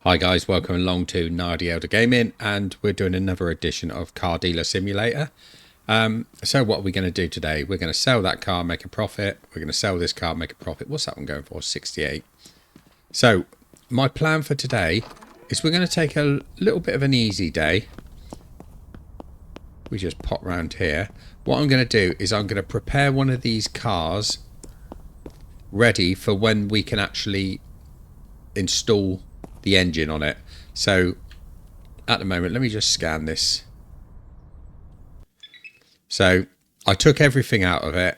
Hi guys, welcome along to Nardi Elder Gaming, and we're doing another edition of Car Dealer Simulator. So what are we going to do today? We're going to sell that car, make a profit. We're going to sell this car, make a profit. What's that one going for? 68. So my plan for today is we're going to take a little bit of an easy day. We just pop round here. What I'm going to do is I'm going to prepare one of these cars ready for when we can actually install the engine on it. So at the moment, let me just scan this. So I took everything out of it.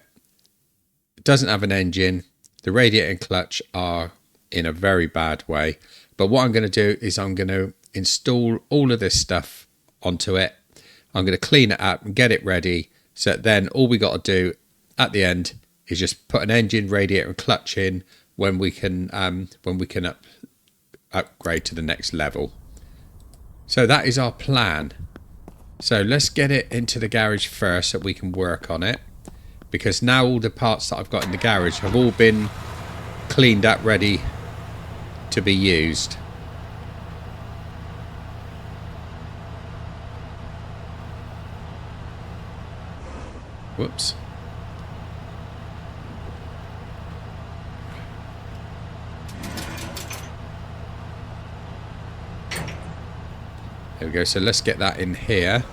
It doesn't have an engine. The radiator and clutch are in a very bad way. But what I'm going to do is I'm going to install all of this stuff onto it. I'm going to clean it up and get it ready. So then all we got to do at the end is just put an engine, radiator and clutch in when we can upgrade to the next level. So that is our plan. So let's get it into the garage first so we can work on it, because now all the parts that I've got in the garage have all been cleaned up, ready to be used. Whoops. There we go. So let's get that in here.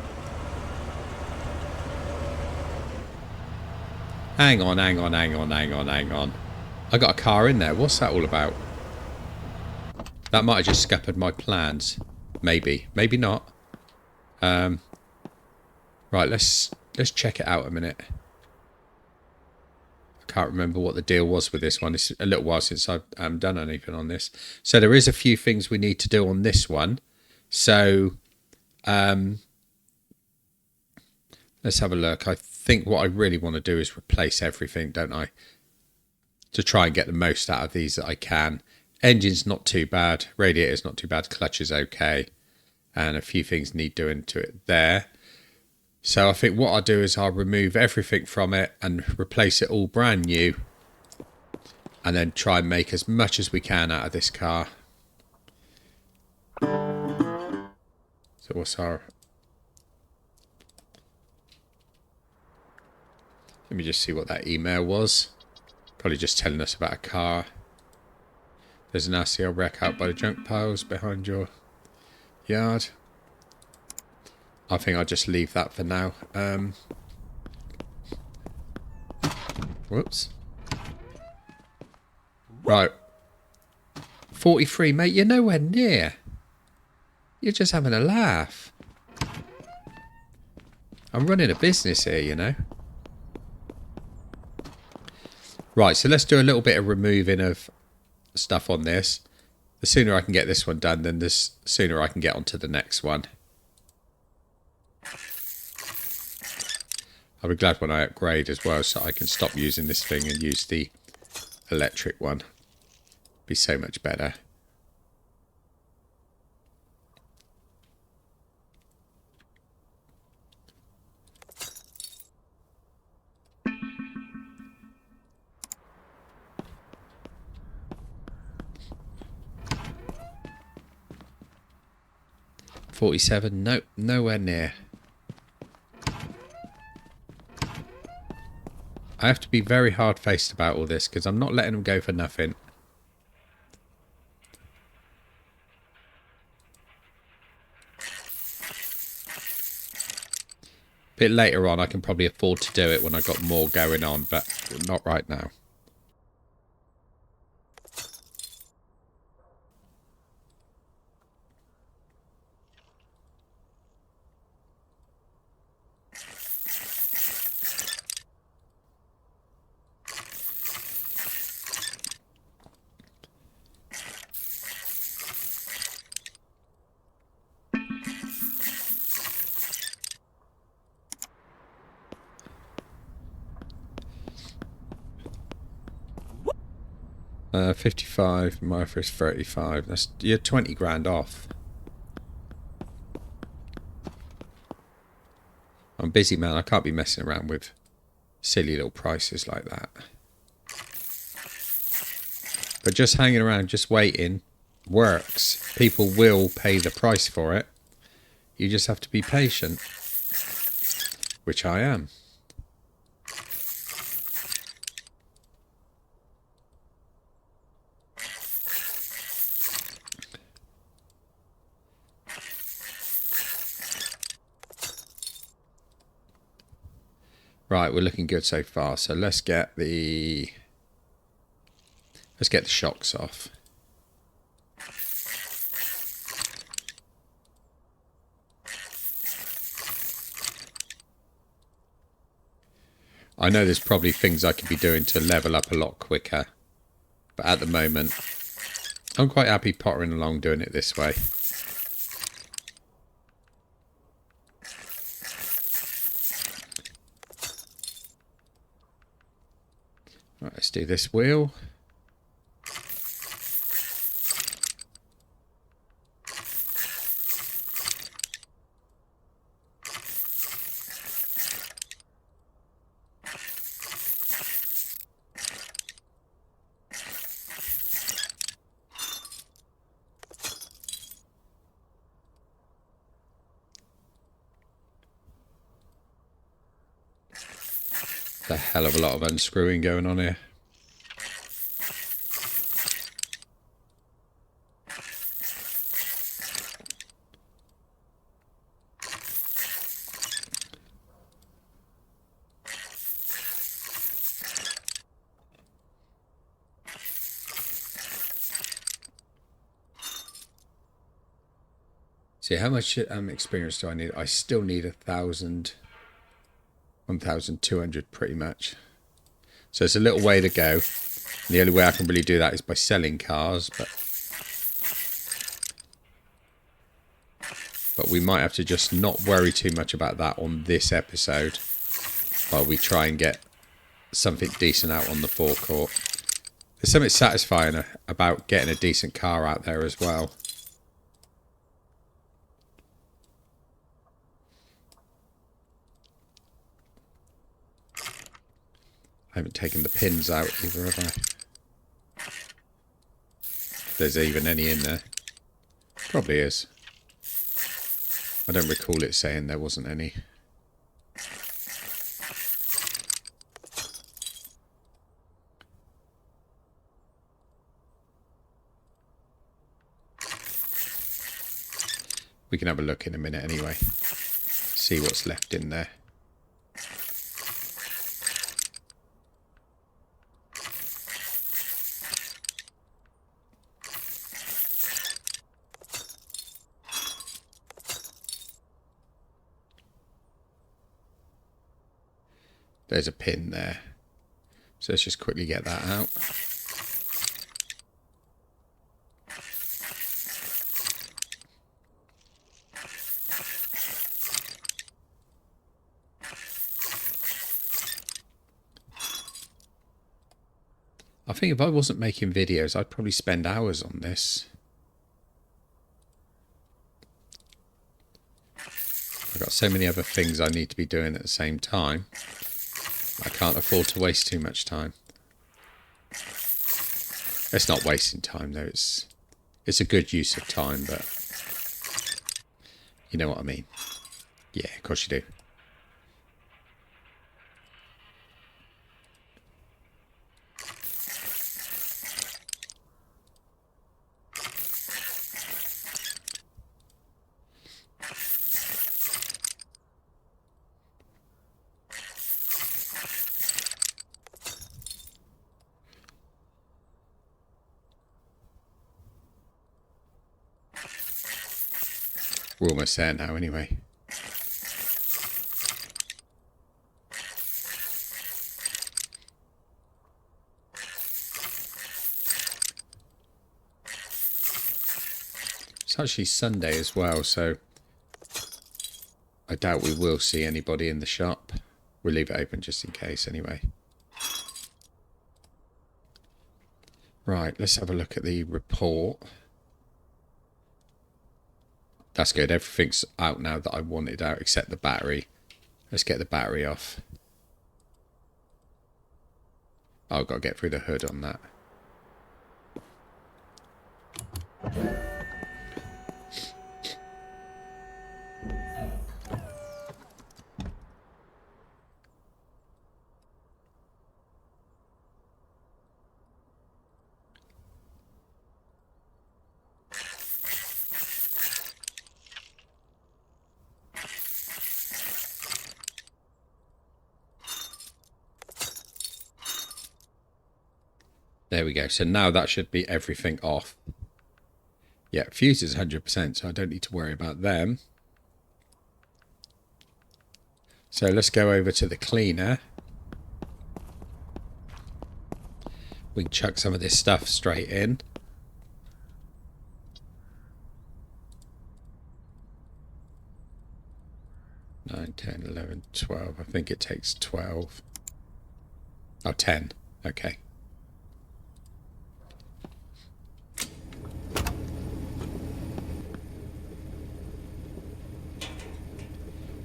Hang on. I got a car in there. What's that all about? That might have just scuppered my plans. Maybe not. Right, let's check it out a minute. I can't remember what the deal was with this one. It's a little while since I've done anything on this. So there is a few things we need to do on this one. So let's have a look. I think what I really want to do is replace everything, don't I? To try and get the most out of these that I can. Engine's not too bad. Radiator's not too bad. Clutch is okay. And a few things need doing to it there. So I think what I'll do is I'll remove everything from it and replace it all brand new. And then try and make as much as we can out of this car. So what's our... Let me just see what that email was. Probably just telling us about a car. There's an RCL wreck out by the junk piles behind your yard. I think I'll just leave that for now. Whoops. Right. 43, mate, you're nowhere near. You're just having a laugh. I'm running a business here, you know. Right, so let's do a little bit of removing of stuff on this. The sooner I can get this one done, then the sooner I can get on to the next one. I'll be glad when I upgrade as well, so I can stop using this thing and use the electric one. Be so much better. $47, nope, nowhere near. I have to be very hard-faced about all this because I'm not letting them go for nothing. A bit later on I can probably afford to do it when I've got more going on, but not right now. Uh, 55, my first 35. That's, you're 20 grand off. I'm busy, man. I can't be messing around with silly little prices like that. But just hanging around, just waiting, works. People will pay the price for it. You just have to be patient, which I am. Right, we're looking good so far. So let's get the shocks off. I know there's probably things I could be doing to level up a lot quicker, but at the moment I'm quite happy pottering along doing it this way. Right, let's do this wheel. A hell of a lot of unscrewing going on here. See, how much experience do I need? I still need 1,200 pretty much. So it's a little way to go. The only way I can really do that is by selling cars, but we might have to just not worry too much about that on this episode while we try and get something decent out on the forecourt. There's something satisfying about getting a decent car out there as well. I haven't taken the pins out either, have I? If there's even any in there. Probably is. I don't recall it saying there wasn't any. We can have a look in a minute anyway. See what's left in there. There's a pin there. So let's just quickly get that out. I think if I wasn't making videos, I'd probably spend hours on this. I've got so many other things I need to be doing at the same time. I can't afford to waste too much time. It's not wasting time though, it's a good use of time, but you know what I mean. Yeah, of course you do. We're almost there now anyway. It's actually Sunday as well, so I doubt we will see anybody in the shop. We'll leave it open just in case anyway. Right, let's have a look at the report. That's good. Everything's out now that I wanted out except the battery. Let's get the battery off. Oh, I've got to get through the hood on that. There we go. So now that should be everything off. Yeah, fuse is 100%, so I don't need to worry about them. So let's go over to the cleaner. We can chuck some of this stuff straight in. Nine, 10, 11, 12. I think it takes 12. Oh, 10. Okay.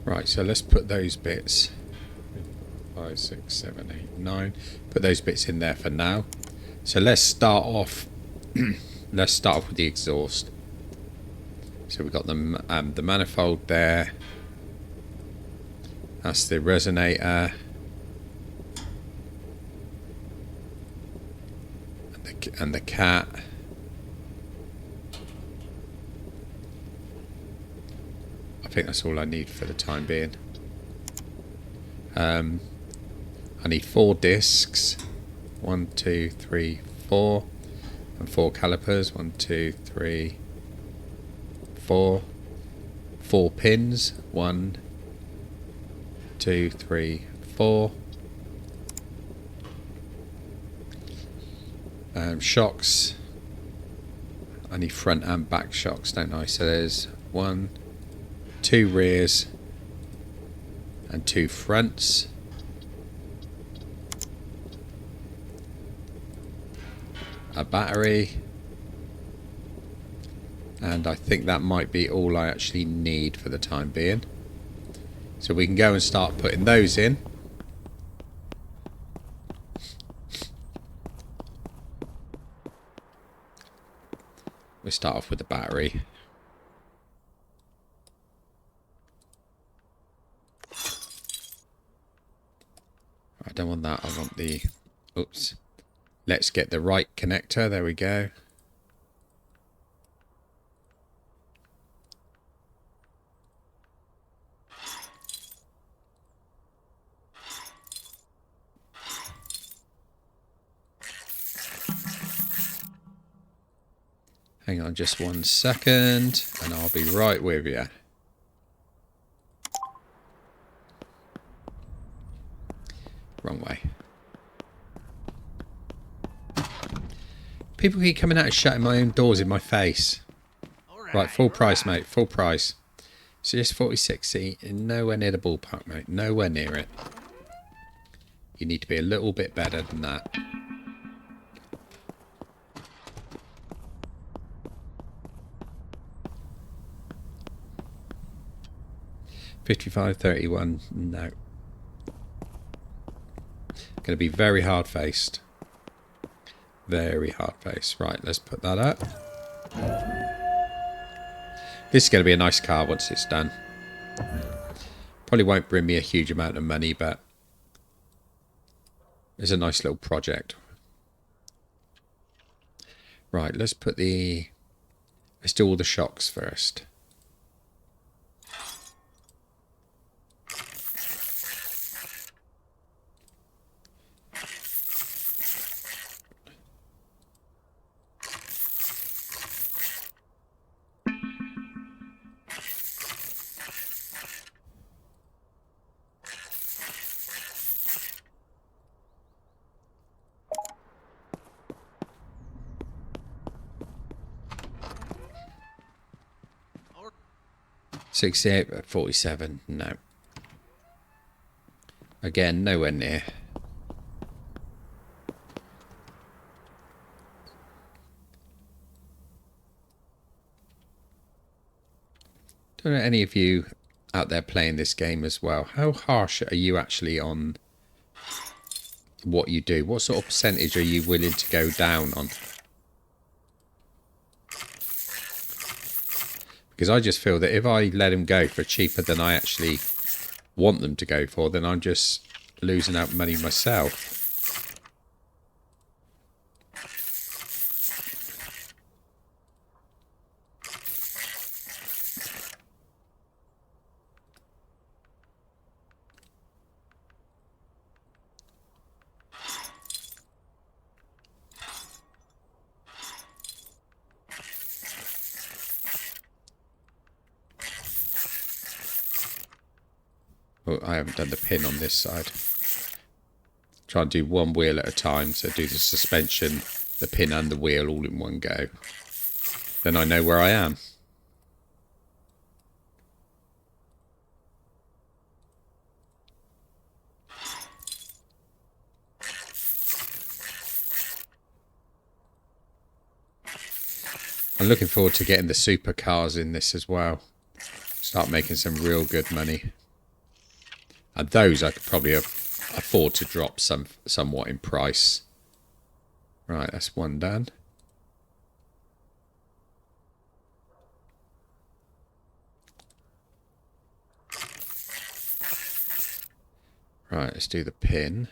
Right, so let's put those bits. 5, 6, 7, 8, 9. Put those bits in there for now. So let's start off. Let's start off with the exhaust. So we've got the manifold there. That's the resonator. And the cat. I think that's all I need for the time being. I need 4 discs. 1, 2, 3, 4. And 4 calipers. 1, 2, 3, 4. 4 pins. 1, 2, 3, 4. Shocks. I need front and back shocks, don't I? So there's 1, 2 rears and 2 fronts. A battery. And I think that might be all I actually need for the time being. So we can go and start putting those in. We start off with the battery. I don't want that, I want the... Oops. Let's get the right connector, there we go. Hang on just 1 second and I'll be right with you. Wrong way. People keep coming out and shutting my own doors in my face. Right, full price, mate, full price. So just 46C, nowhere near the ballpark, mate, nowhere near it. You need to be a little bit better than that. $55.31, no. Going to be very hard-faced. Very hard-faced. Right, let's put that up. This is going to be a nice car once it's done. Probably won't bring me a huge amount of money, but it's a nice little project. Right, let's put the... Let's do all the shocks first. $68.47, no. Again, nowhere near. Don't know any of you out there playing this game as well. How harsh are you actually on what you do? What sort of percentage are you willing to go down on? Because I just feel that if I let them go for cheaper than I actually want them to go for, then I'm just losing out money myself. Oh, I haven't done the pin on this side. Try and do one wheel at a time, so do the suspension, the pin and the wheel all in one go. Then I know where I am. I'm looking forward to getting the supercars in this as well. Start making some real good money. And those I could probably afford to drop somewhat in price. Right, that's one done. Right, let's do the pin.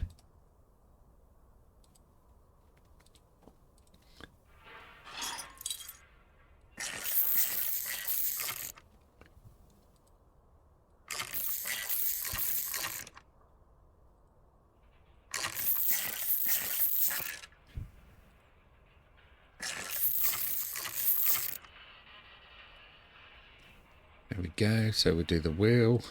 There we go. So we'll do the wheel.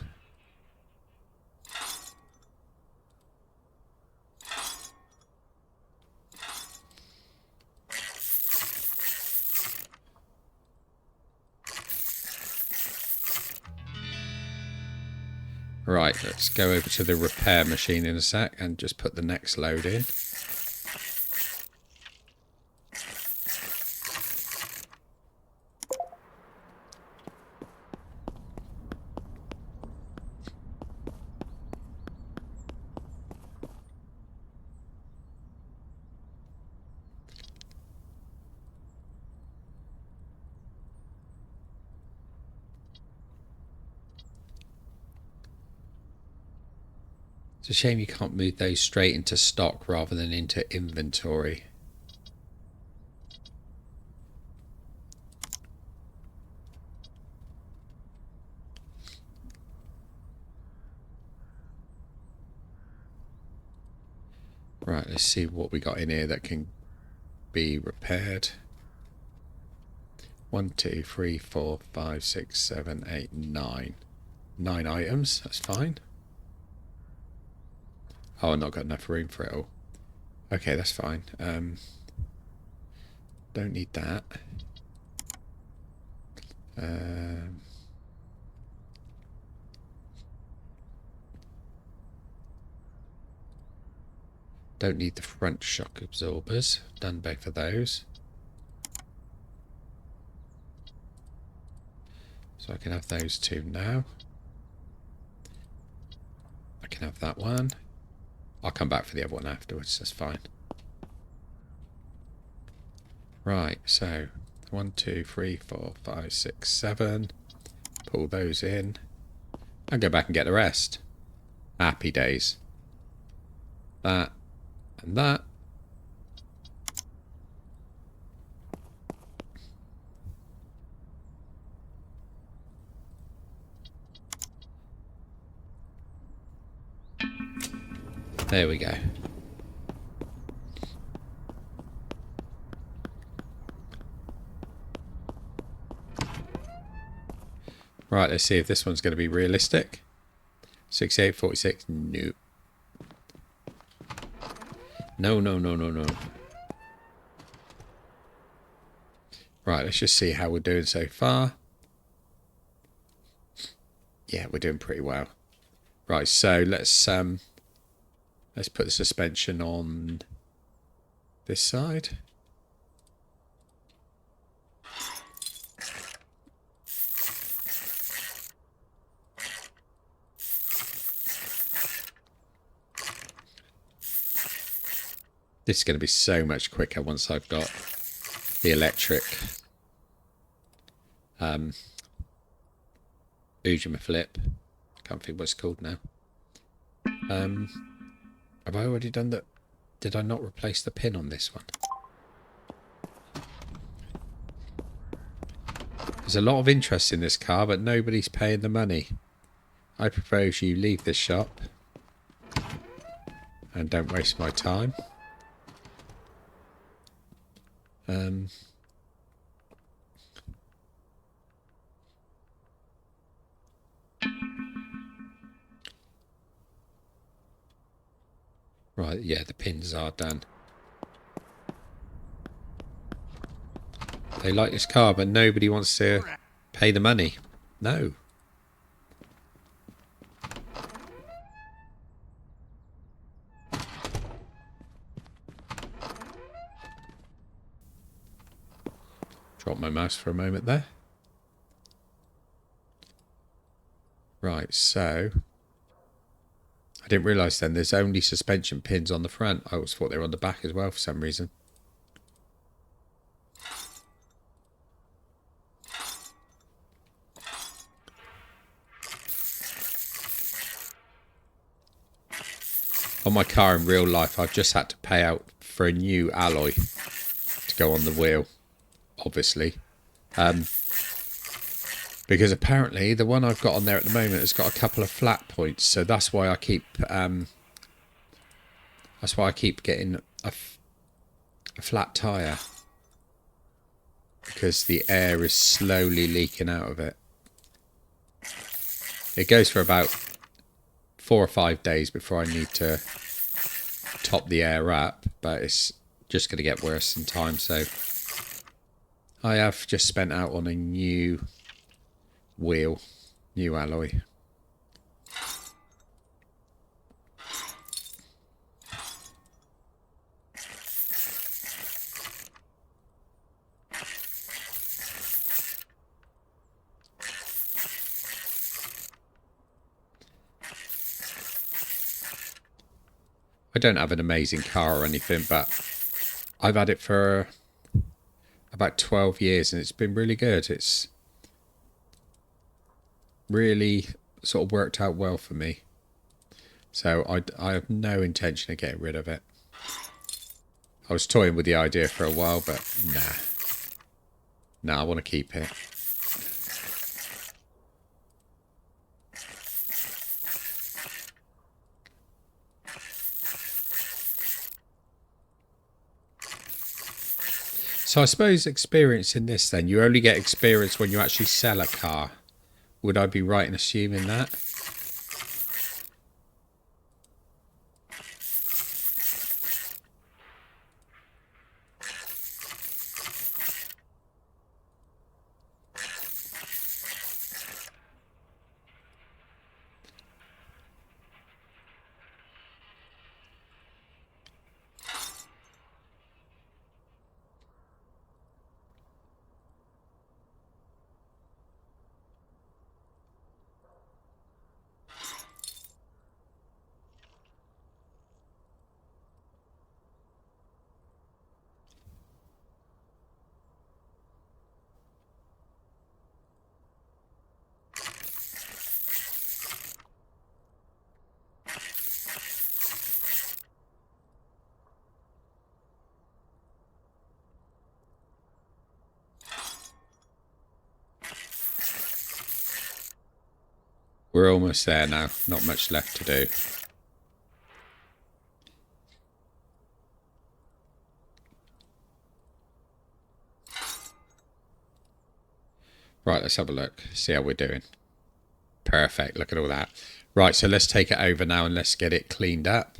Right, let's go over to the repair machine in a sec and just put the next load in. It's a shame you can't move those straight into stock rather than into inventory. Right, let's see what we got in here that can be repaired. 1, 2, 3, 4, 5, 6, 7, 8, 9. 9 items, that's fine. Oh, I've not got enough room for it all. Okay, that's fine. Don't need that. Don't need the front shock absorbers. Done both of those. So I can have those two now. I can have that one. I'll come back for the other one afterwards, that's fine. Right, so 1, 2, 3, 4, 5, 6, 7. Pull those in. And go back and get the rest. Happy days. That and that. There we go. Right, let's see if this one's going to be realistic. 6846. No. No, no, no, no, no. Right, let's just see how we're doing so far. Yeah, we're doing pretty well. Right, so let's put the suspension on this side. This is going to be so much quicker once I've got the electric Ujima flip. Can't think what it's called now. Have I already done that? Did I not replace the pin on this one? There's a lot of interest in this car, but nobody's paying the money. I propose you leave this shop and don't waste my time. Right, yeah, the pins are done. They like this car, but nobody wants to pay the money. No. Drop my mouse for a moment there. Right, so I didn't realise then there's only suspension pins on the front. I always thought they were on the back as well for some reason. On my car in real life, I've just had to pay out for a new alloy to go on the wheel, obviously. Because apparently the one I've got on there at the moment has got a couple of flat points, so that's why I keep getting a flat tyre, because the air is slowly leaking out of it. It goes for about 4 or 5 days before I need to top the air up, but it's just going to get worse in time. So I have just spent out on a new wheel, new alloy. I don't have an amazing car or anything, but I've had it for about 12 years and it's been really good. It's really sort of worked out well for me. So I have no intention of getting rid of it. I was toying with the idea for a while, but nah, I want to keep it. So I suppose experience in this then, you only get experience when you actually sell a car. Would I be right in assuming that? We're almost there now, not much left to do. Right, let's have a look, see how we're doing. Perfect, look at all that. Right, so let's take it over now and let's get it cleaned up.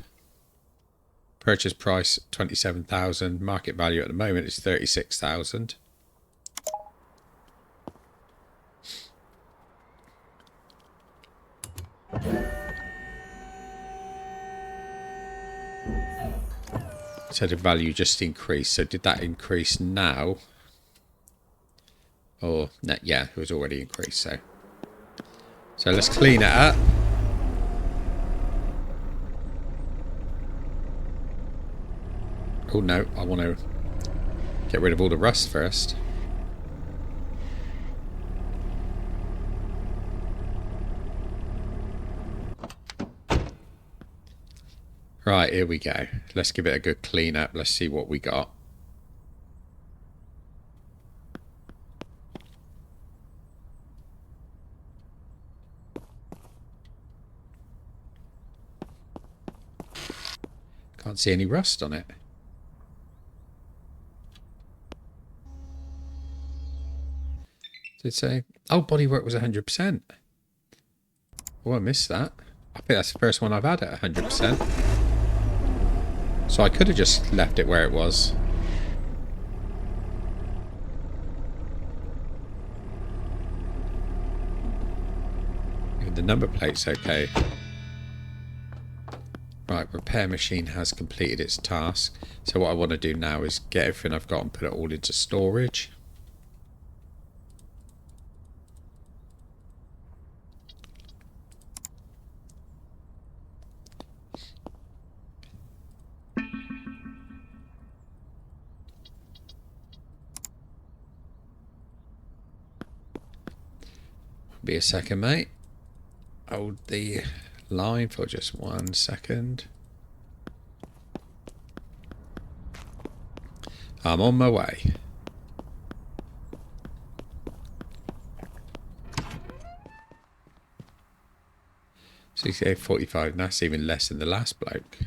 Purchase price 27,000, market value at the moment is 36,000. So the value just increased. So did that increase now? Or no, yeah, it was already increased. So let's clean it up. Oh no, I want to get rid of all the rust first. Right, here we go. Let's give it a good clean up. Let's see what we got. Can't see any rust on it. Did it say? Oh, bodywork was 100%. Oh, I missed that. I think that's the first one I've had at 100%. So I could have just left it where it was. Even the number plate's okay. Right, repair machine has completed its task. So what I want to do now is get everything I've got and put it all into storage. Be a second, mate. Hold the line for just 1 second. I'm on my way. $68.45. That's even less than the last bloke.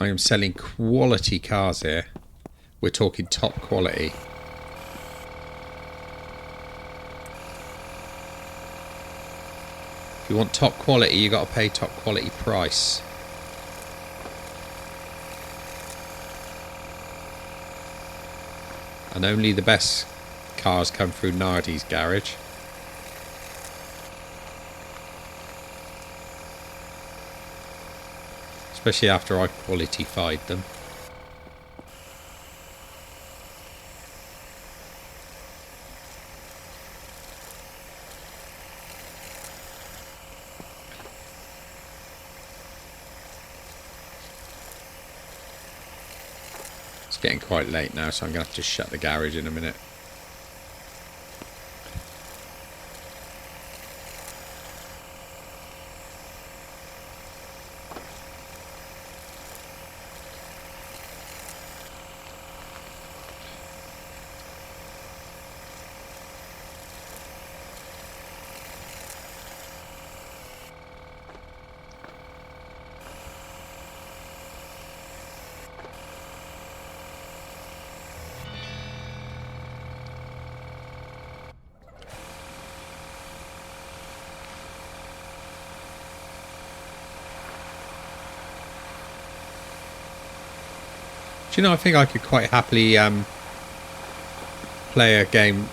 I am selling quality cars here. We're talking top quality. If you want top quality, you got to pay top quality price. And only the best cars come through Nardi's garage. Especially after I quality-fied them. It's getting quite late now, so I'm going to have to shut the garage in a minute. Do you know, I think I could quite happily play a game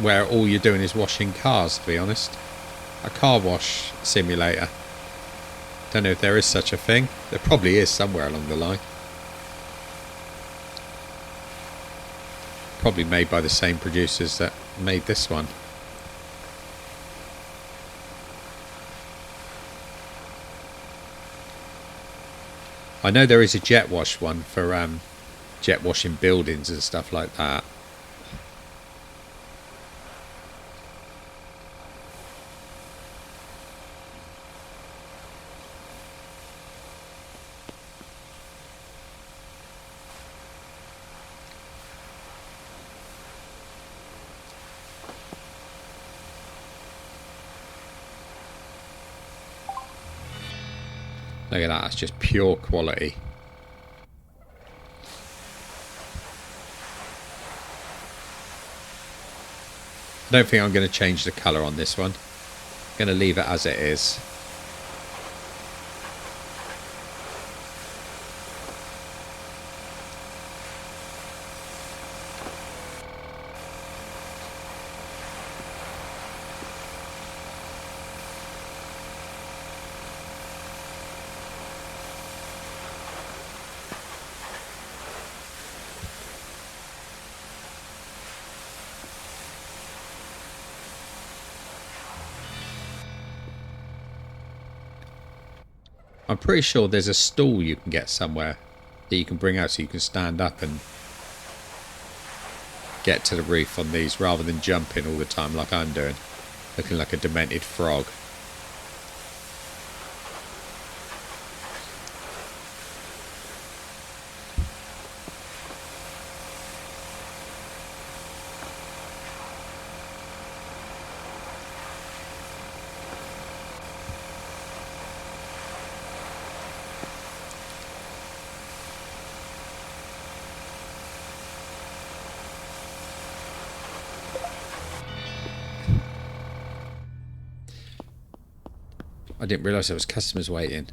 where all you're doing is washing cars, to be honest. A car wash simulator. Don't know if there is such a thing. There probably is somewhere along the line. Probably made by the same producers that made this one. I know there is a jet wash one for jet washing buildings and stuff like that. Look at that, that's just pure quality. I don't think I'm going to change the colour on this one. I'm going to leave it as it is. I'm pretty sure there's a stool you can get somewhere that you can bring out so you can stand up and get to the roof on these rather than jumping all the time like I'm doing, looking like a demented frog. I didn't realise there was customers waiting.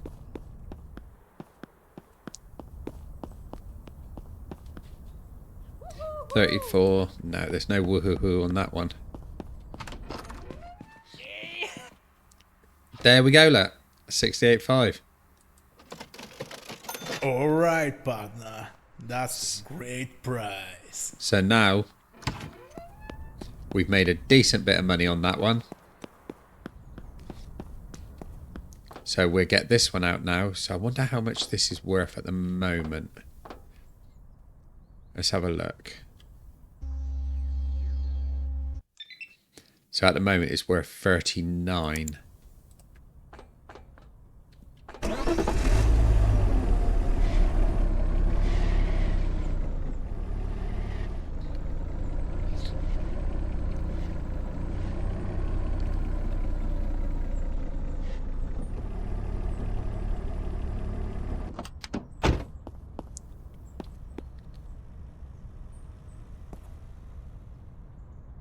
$34. No, there's no woohoo on that one. There we go, look. 68.5. All right, partner. That's a great price. So now we've made a decent bit of money on that one. So we'll get this one out now. So I wonder how much this is worth at the moment. Let's have a look. So at the moment it's worth 39.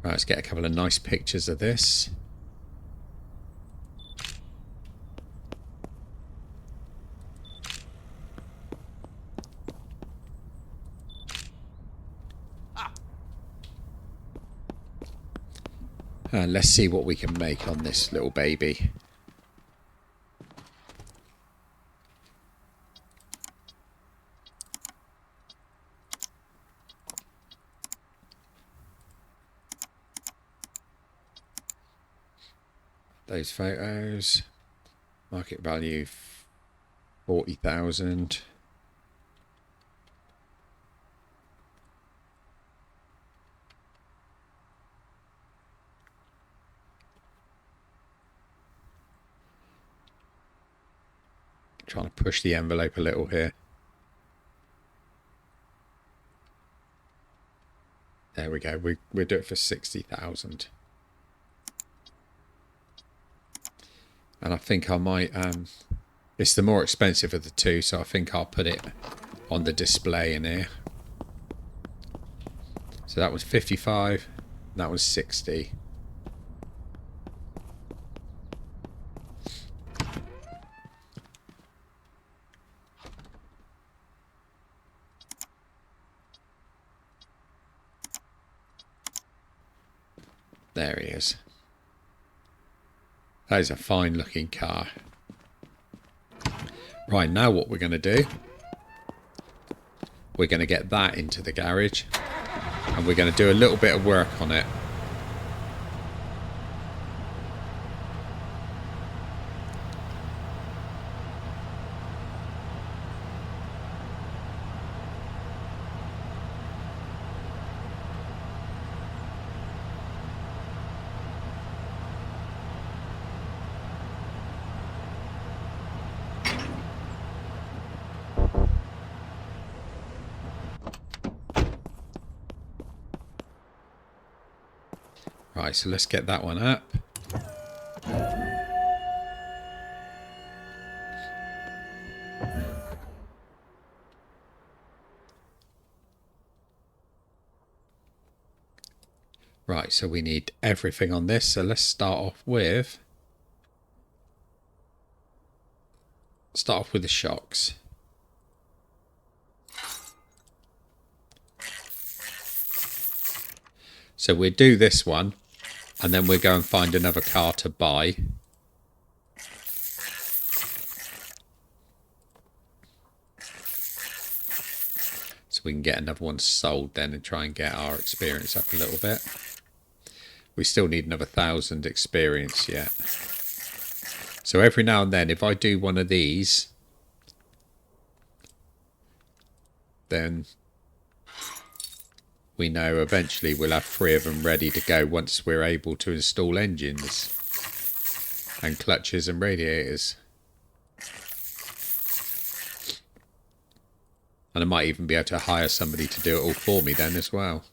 Right, let's get a couple of nice pictures of this. And let's see what we can make on this little baby. Those photos. Market value 40,000. Trying to push the envelope a little here. There we go. We'll do it for 60,000. And I think I might, it's the more expensive of the two, so I think I'll put it on the display in here. So that was 55, that was 60. There he is. That is a fine looking car. Right, now what we're going to do, we're going to get that into the garage and we're going to do a little bit of work on it. Right, so let's get that one up. Right, so we need everything on this. So let's start off with the shocks. So we'll do this one and then we'll go and find another car to buy. So we can get another one sold then and try and get our experience up a little bit. We still need another 1,000 experience yet. So every now and then if I do one of these, then we know eventually we'll have 3 of them ready to go once we're able to install engines and clutches and radiators. And I might even be able to hire somebody to do it all for me then as well.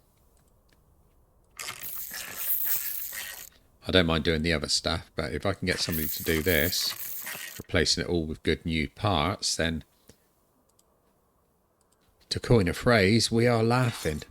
I don't mind doing the other stuff, but if I can get somebody to do this, replacing it all with good new parts, then to coin a phrase, we are laughing.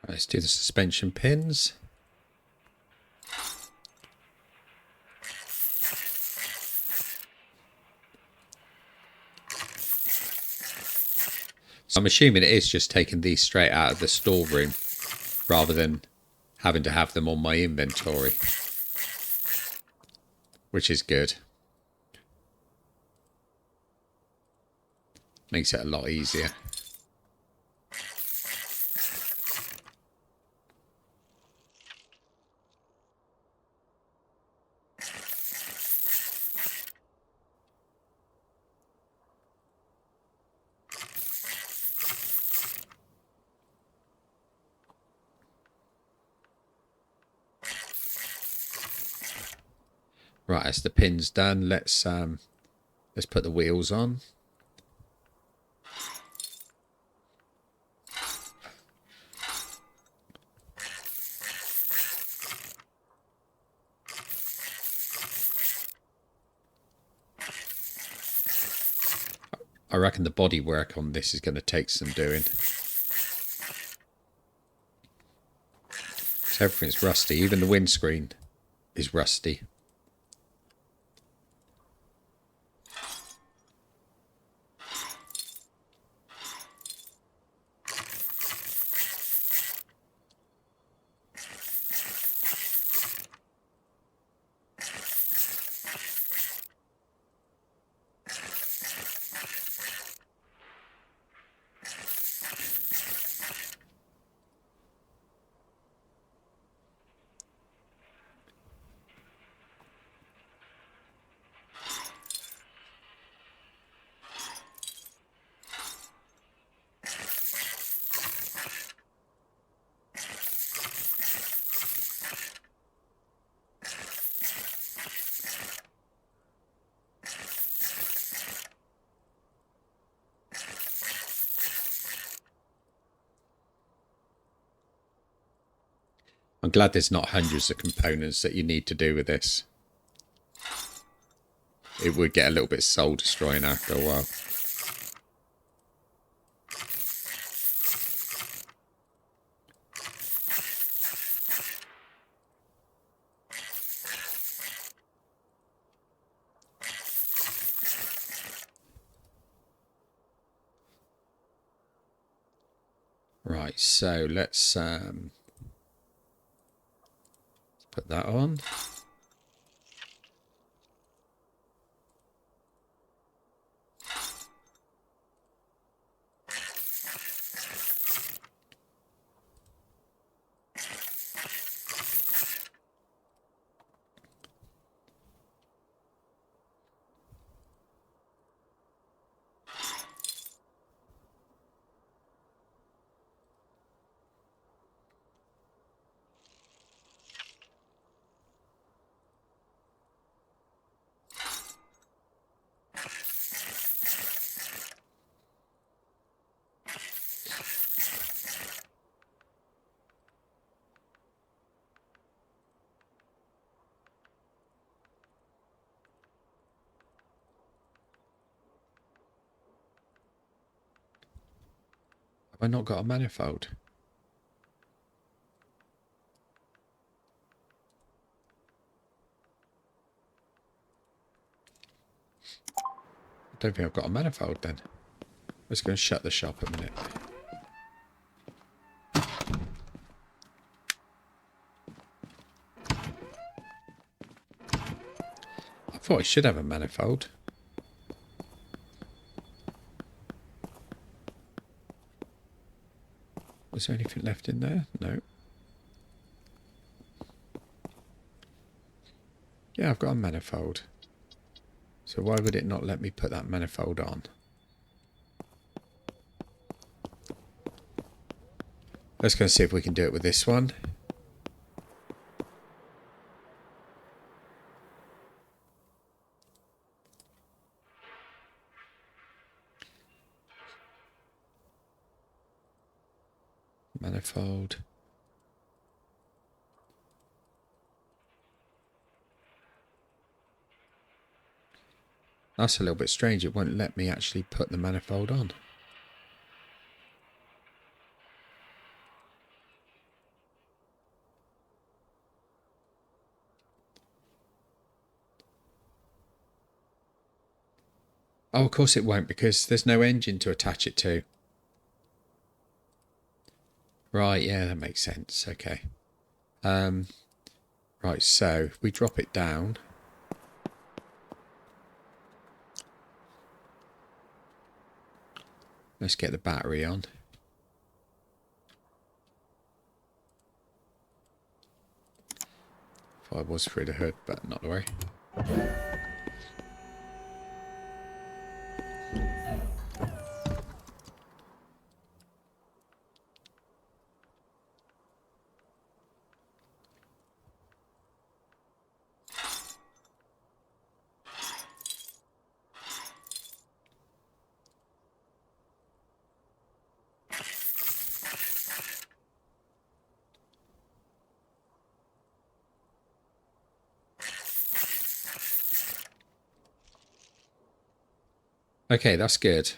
Let's do the suspension pins. So I'm assuming it is just taking these straight out of the storeroom rather than having to have them on my inventory, which is good. Makes it a lot easier. Right, as the pin's done, let's put the wheels on. I reckon the body work on this is going to take some doing. So everything's rusty, even the windscreen is rusty. I'm glad there's not hundreds of components that you need to do with this. It would get a little bit soul destroying after a while. Right, so let's put that on. Have I not got a manifold? I don't think I've got a manifold then. Let's go and shut the shop a minute. I thought I should have a manifold. Was there anything left in there? No. Yeah, I've got a manifold. So why would it not let me put that manifold on? Let's go and see if we can do it with this one. Manifold. That's a little bit strange. It won't let me actually put the manifold on. Oh, of course it won't, because there's no engine to attach it to. Right, yeah, that makes sense. Okay. Right, so if we drop it down. Let's get the battery on. Thought I was through the hood, but not the way. Okay, that's good.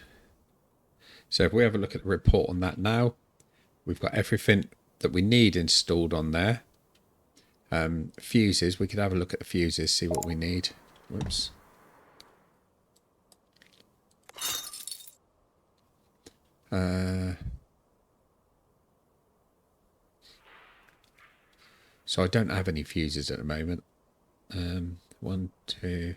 So if we have a look at the report on that now, we've got everything that we need installed on there. Fuses, we could have a look at the fuses, see what we need. Whoops. So I don't have any fuses at the moment. 1, 2...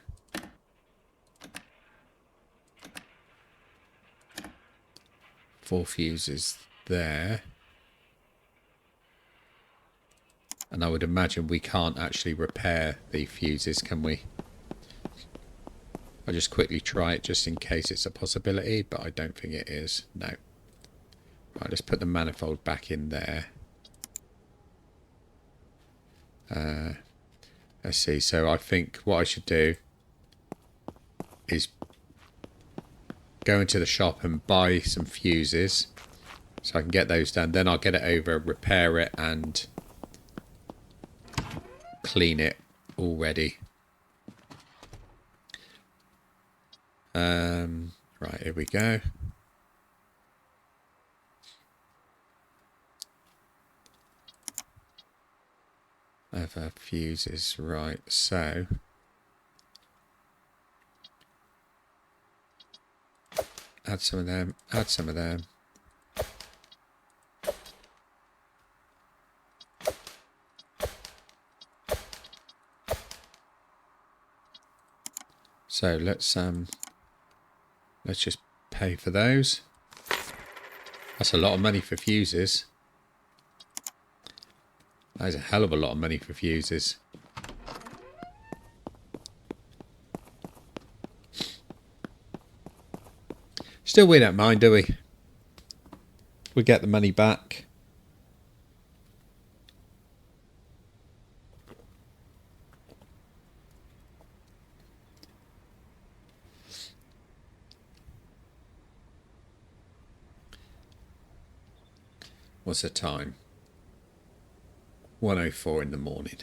4 fuses there. And I would imagine we can't actually repair the fuses, can we? I'll just quickly try it just in case it's a possibility, but I don't think it is. No. Right, let's put the manifold back in there. Let's see. So I think what I should do is go into the shop and buy some fuses so I can get those done. Then I'll get it over, repair it, and clean it all ready. Right, here we go. Other fuses, right, so add some of them, add some of them. So let's just pay for those. That's a lot of money for fuses. That is a hell of a lot of money for fuses. Still, we don't mind, do we? We get the money back. What's the time? 1:04 in the morning.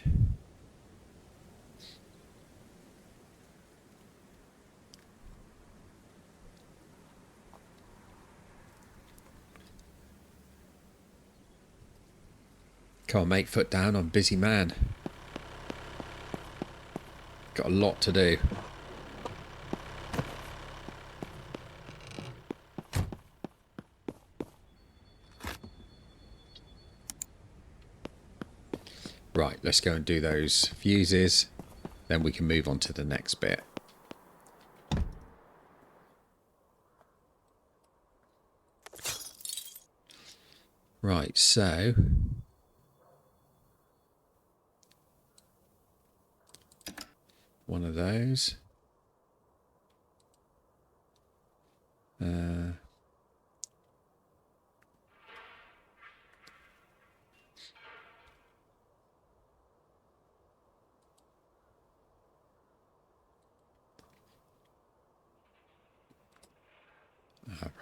Come on, mate, foot down. I'm a busy man. Got a lot to do. Right, let's go and do those fuses. Then we can move on to the next bit. Right, so one of those.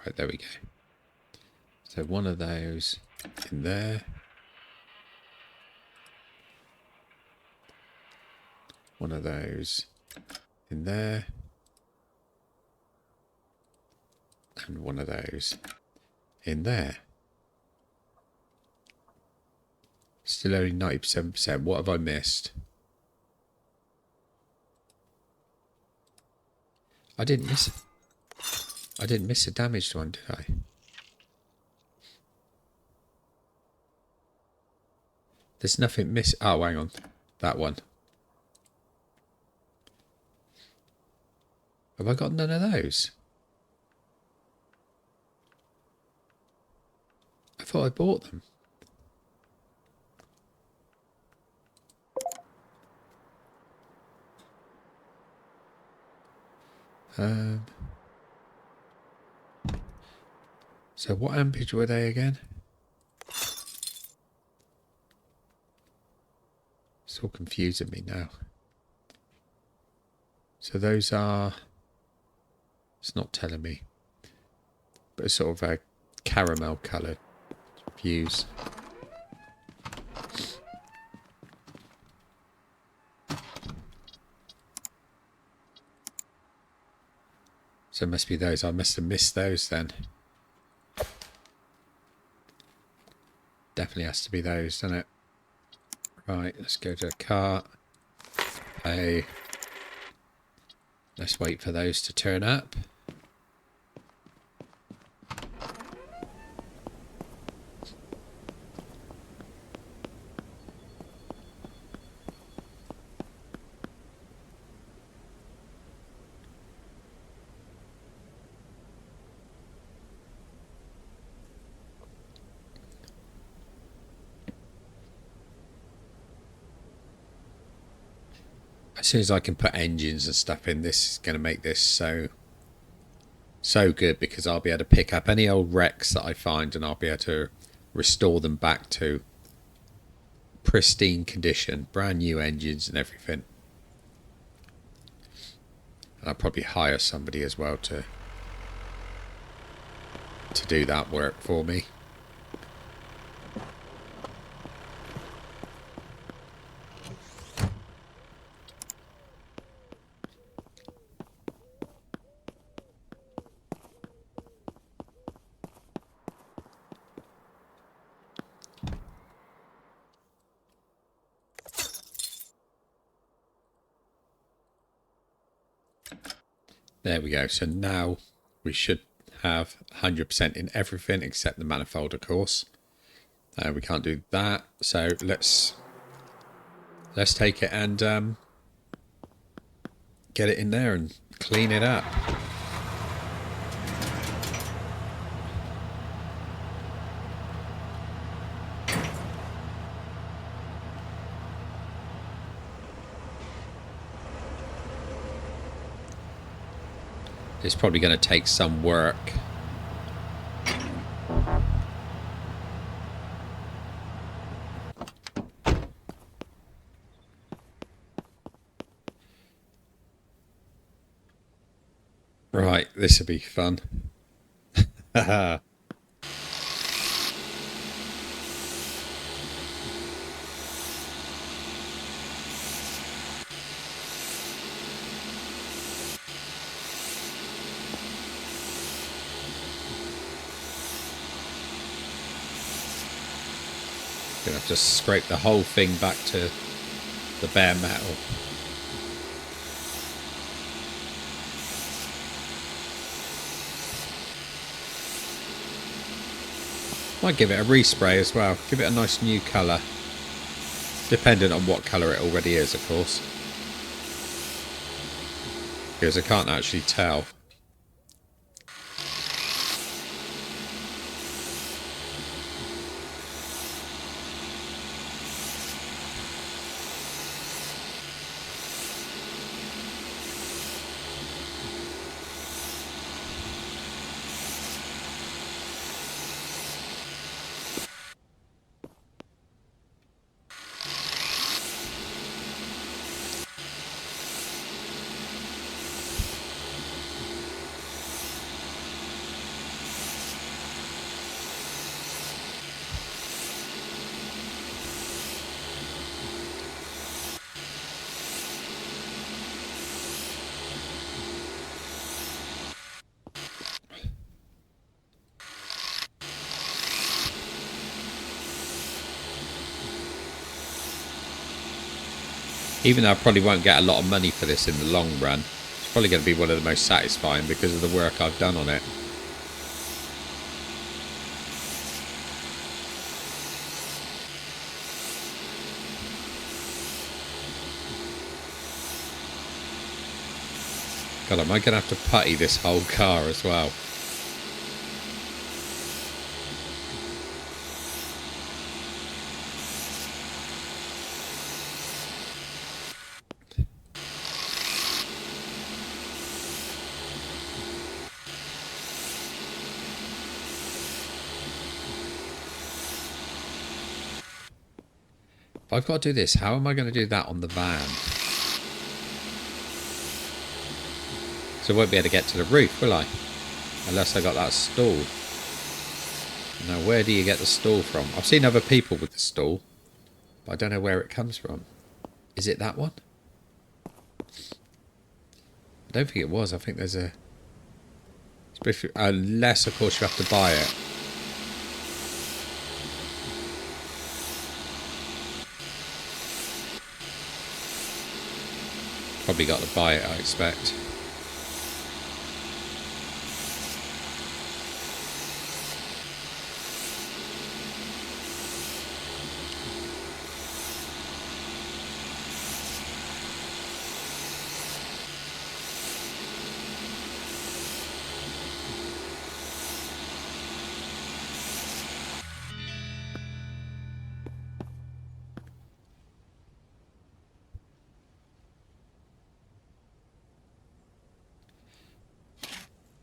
Right, there we go. So one of those in there. One of those in there. And one of those in there. Still only 97%. What have I missed? I didn't miss it. I didn't miss a damaged one, did I? There's nothing miss. Oh, hang on. That one. Have I got none of those? I thought I bought them. So what ampage were they again? It's all confusing me now. So those are... It's not telling me. But it's sort of a caramel coloured fuse. So it must be those. I must have missed those then. Definitely has to be those, doesn't it? Right, let's go to a cart. Let's wait for those to turn up. As soon as I can put engines and stuff in, this is going to make this so good, because I'll be able to pick up any old wrecks that I find and I'll be able to restore them back to pristine condition, brand new engines and everything. And I'll probably hire somebody as well to do that work for me. There we go. So now we should have 100% in everything except the manifold, of course. We can't do that. So let's take it and get it in there and clean it up. It's probably going to take some work. Right, this will be fun. Gonna have to scrape the whole thing back to the bare metal. Might give it a respray as well. Give it a nice new colour. Dependent on what colour it already is, of course. Because I can't actually tell. Even though I probably won't get a lot of money for this in the long run, Probably going to be one of the most satisfying because of the work I've done on it. God, am I going to have to putty this whole car as well? If I've got to do this, how am I going to do that on the van? So I won't be able to get to the roof, will I? Unless I got that stool. Now, where do you get the stool from? I've seen other people with the stool, but I don't know where it comes from. Is it that one? I don't think it was. I think there's a... Unless, of course, you have to buy it. Probably got to buy it, I expect.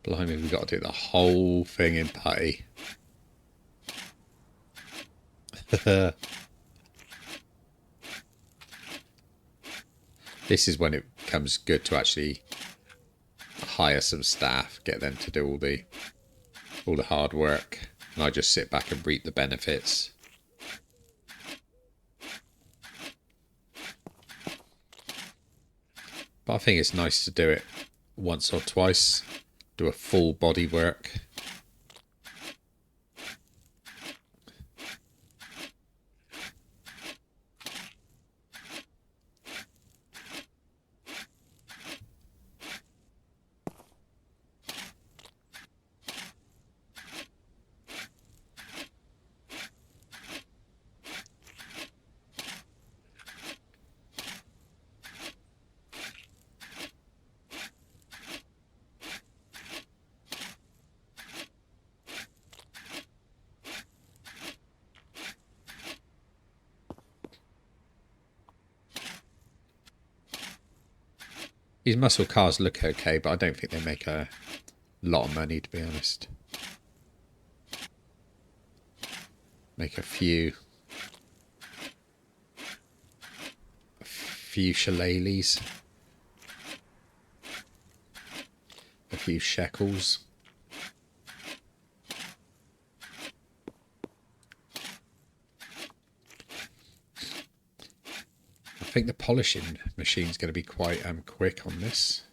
Blimey, we've got to do the whole thing in putty. This is when it becomes good to actually hire some staff, get them to do all the hard work, and I just sit back and reap the benefits. But I think it's nice to do it once or twice, do a full body work. These muscle cars look okay, but I don't think they make a lot of money, to be honest. Make a few shillelaghs, a few shekels. I think the polishing machine is going to be quite quick on this.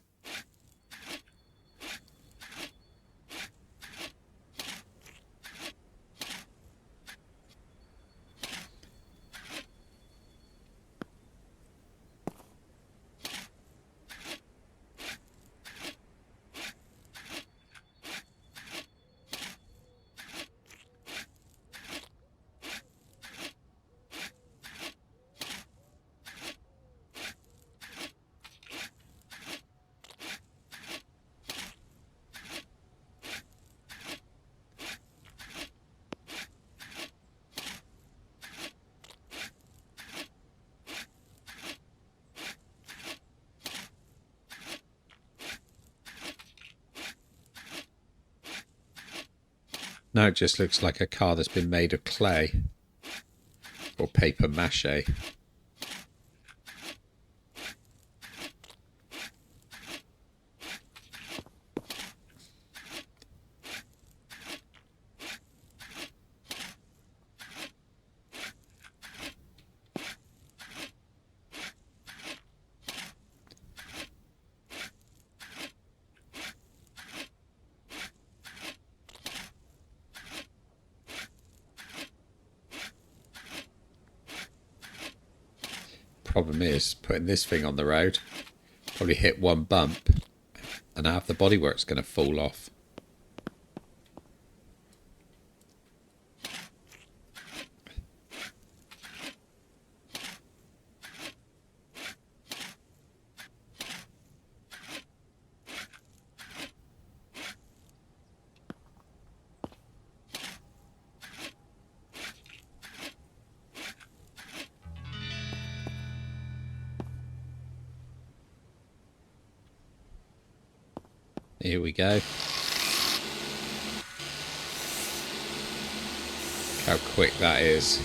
Now it just looks like a car that's been made of clay or paper mache. Problem is, putting this thing on the road, probably hit one bump and half the bodywork's going to fall off. Here we go. Look how quick that is.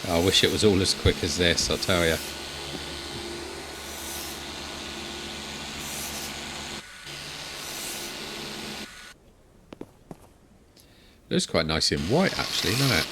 I wish it was all as quick as this, I'll tell you. Looks quite nice in white, actually, doesn't it?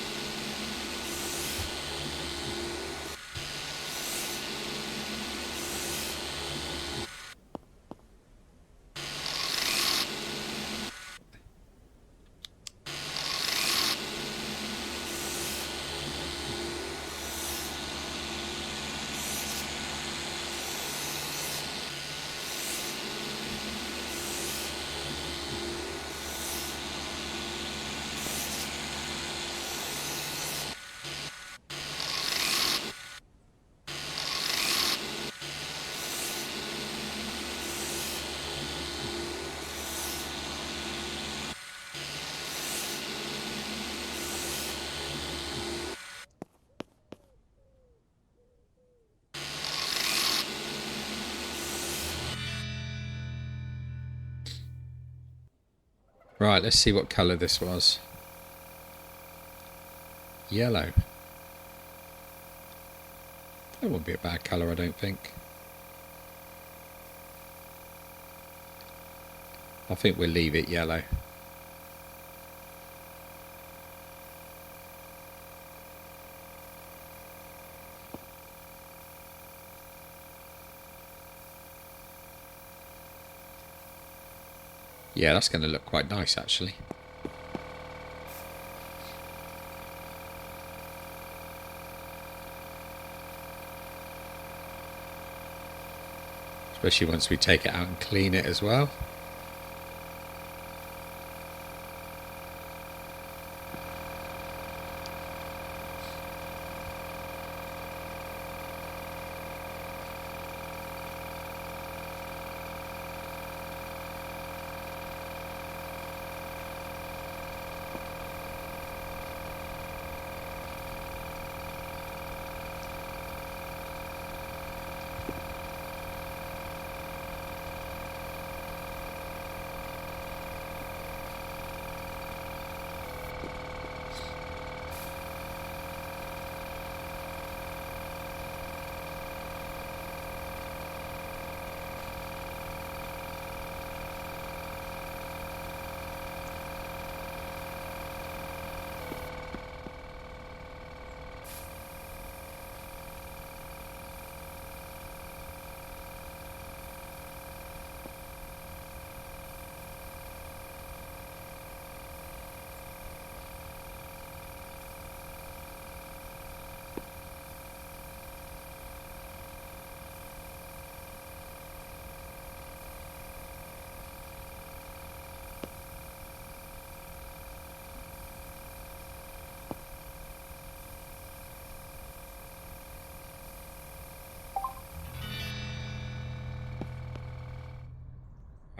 Right, let's see what colour this was. Yellow. That wouldn't be a bad colour, I don't think. I think we'll leave it yellow. Yeah, that's going to look quite nice, actually. Especially once we take it out and clean it as well.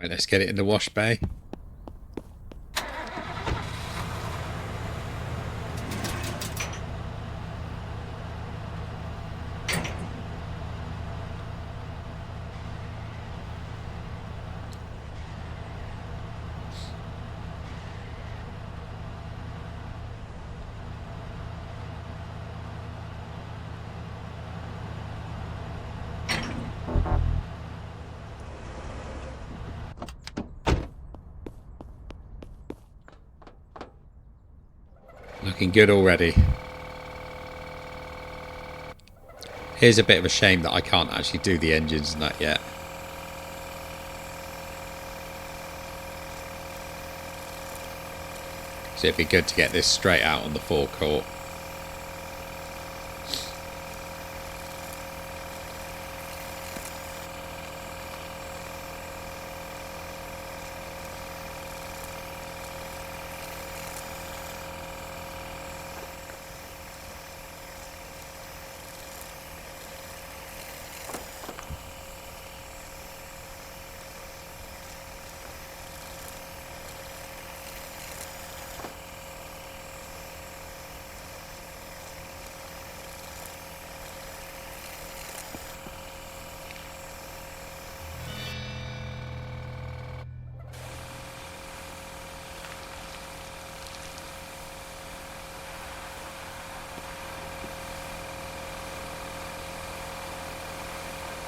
Right, let's get it in the wash bay. Looking good already. Here's a bit of a shame that I can't actually do the engines and that yet. So it'd be good to get this straight out on the forecourt.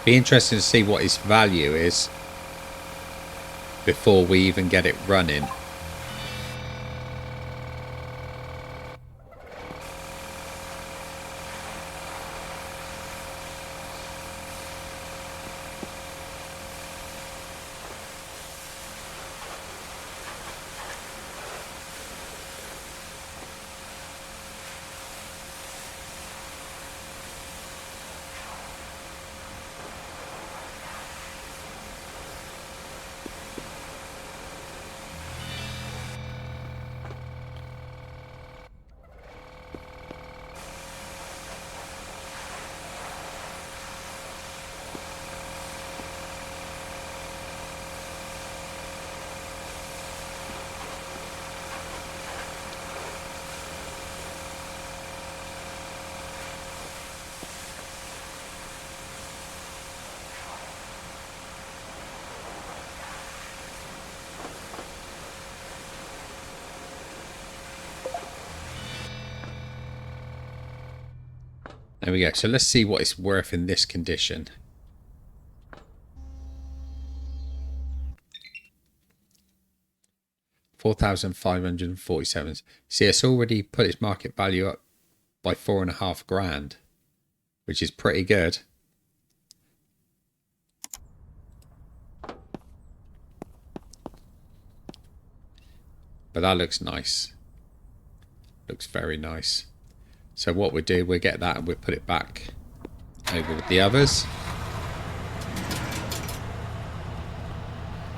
Be interesting to see what its value is before we even get it running. There we go. So let's see what it's worth in this condition. $4,547. See, it's already put its market value up by $4,500, which is pretty good. But that looks nice. Looks very nice. So what we'll do, we'll get that and we'll put it back over with the others.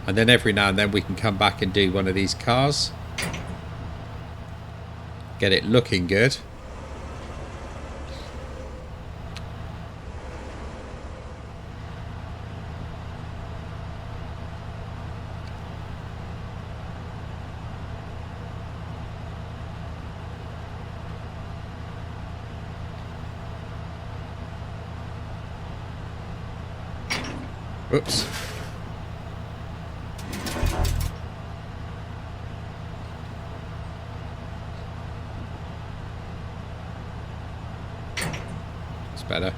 And then every now and then we can come back and do one of these cars. Get it looking good. Oops. It's better.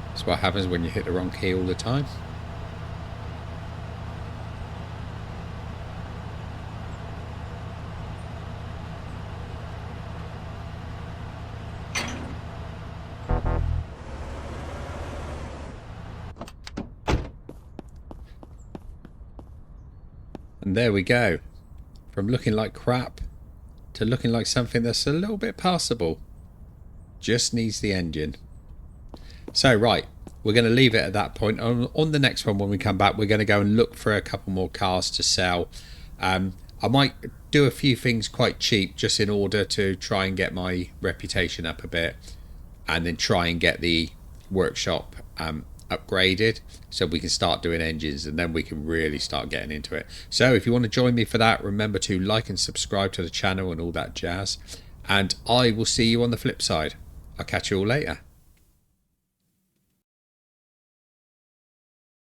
That's what happens when you hit the wrong key all the time. And there we go. From looking like crap to looking like something that's a little bit passable. Just needs the engine. So right, we're going to leave it at that point. On the next one, when we come back, we're going to go and look for a couple more cars to sell. I might do a few things quite cheap just in order to try and get my reputation up a bit, and then try and get the workshop upgraded so we can start doing engines, and then we can really start getting into it. So if you want to join me for that, remember to like and subscribe to the channel and all that jazz, and I will see you on the flip side. I'll catch you all later.